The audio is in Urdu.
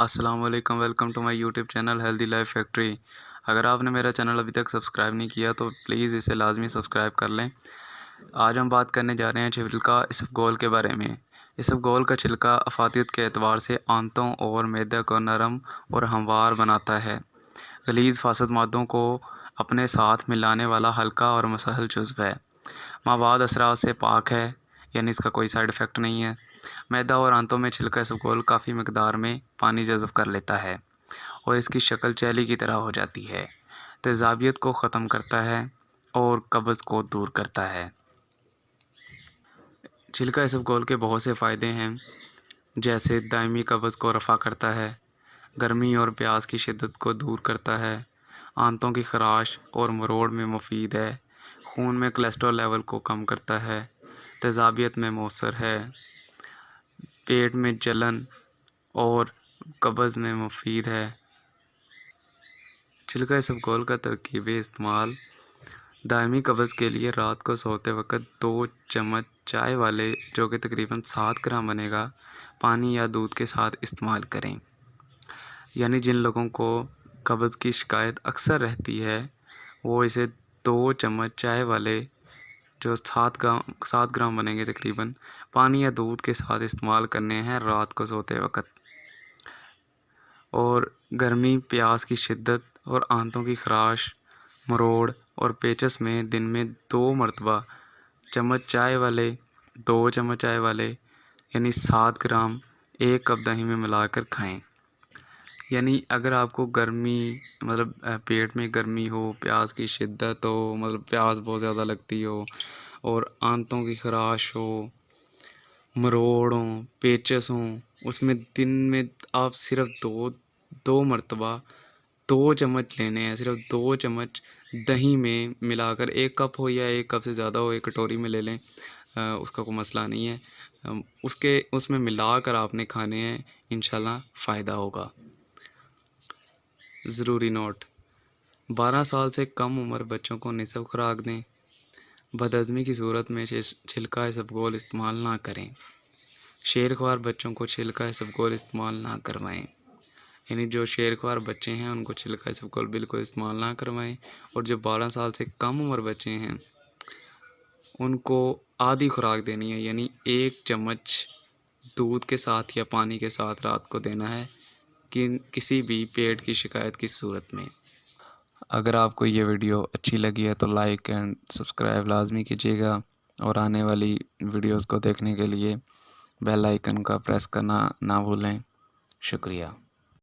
السلام علیکم، welcome to my YouTube channel healthy life factory. اگر آپ نے میرا چینل ابھی تک سبسکرائب نہیں کیا تو پلیز اسے لازمی سبسکرائب کر لیں۔ آج ہم بات کرنے جا رہے ہیں چھلکا اسفغول کے بارے میں۔ اسفغول کا چھلکا افادیت کے اعتبار سے آنتوں اور معدے کو نرم اور ہموار بناتا ہے۔ غلیظ فاسد مادوں کو اپنے ساتھ ملانے والا ہلکا اور مسہل جزو ہے۔ مواد اثرات سے پاک ہے، یعنی اس کا کوئی سائیڈ افیکٹ نہیں ہے۔ معدہ اور آنتوں میں چھلکا اسفغول کافی مقدار میں پانی جذب کر لیتا ہے اور اس کی شکل چیلی کی طرح ہو جاتی ہے۔ تیزابیت کو ختم کرتا ہے اور قبض کو دور کرتا ہے۔ چھلکا اسفغول کے بہت سے فائدے ہیں، جیسے دائمی قبض کو رفع کرتا ہے، گرمی اور پیاس کی شدت کو دور کرتا ہے، آنتوں کی خراش اور مروڑ میں مفید ہے، خون میں کولیسٹرول لیول کو کم کرتا ہے، تیزابیت میں مؤثر ہے، پیٹ میں جلن اور قبض میں مفید ہے۔ چھلکا اسفغول کا ترکیبی استعمال: دائمی قبض کے لیے رات کو سوتے وقت 2 چمچ چائے والے، جو کہ تقریباً 7 گرام بنے گا، پانی یا دودھ کے ساتھ استعمال کریں۔ یعنی جن لوگوں کو قبض کی شکایت اکثر رہتی ہے وہ اسے 2 چمچ چائے والے، جو 7 گرام بنیں گے تقریباً، پانی یا دودھ کے ساتھ استعمال کرنے ہیں رات کو سوتے وقت۔ اور گرمی، پیاس کی شدت اور آنتوں کی خراش، مروڑ اور پیچس میں دن میں 2 مرتبہ 2 چمچ چائے والے یعنی 7 گرام 1 کپ دہی میں ملا کر کھائیں۔ یعنی اگر آپ کو گرمی پیٹ میں گرمی ہو، پیاس کی شدت ہو، پیاس بہت زیادہ لگتی ہو اور آنتوں کی خراش ہو، مروڑ ہوں، پیچس ہوں، اس میں دن میں آپ صرف 2 مرتبہ 2 چمچ لینے ہیں، صرف 2 چمچ دہی میں ملا کر، 1 کپ ہو یا 1 کپ سے زیادہ ہو، ایک کٹوری میں لے لیں، اس کا کوئی مسئلہ نہیں ہے۔ اس میں ملا کر آپ نے کھانے ہیں، انشاءاللہ فائدہ ہوگا۔ ضروری نوٹ: 12 سال سے کم عمر بچوں کو نصف خوراک دیں۔ بد ہضمی کی صورت میں چھلکا اسفغول استعمال نہ کریں۔ شیرخوار بچوں کو چھلکا اسفغول استعمال نہ کروائیں۔ یعنی جو شیرخوار بچے ہیں ان کو چھلکا اسفغول بالکل استعمال نہ کروائیں، اور جو 12 سال سے کم عمر بچے ہیں ان کو آدھی خوراک دینی ہے، یعنی 1 چمچ دودھ کے ساتھ یا پانی کے ساتھ رات کو دینا ہے، کسی بھی پیٹ کی شکایت کی صورت میں۔ اگر آپ کو یہ ویڈیو اچھی لگی ہے تو لائک اینڈ سبسکرائب لازمی کیجیے گا، اور آنے والی ویڈیوز کو دیکھنے کے لیے بیل آئیکن کا پریس کرنا نہ بھولیں۔ شکریہ۔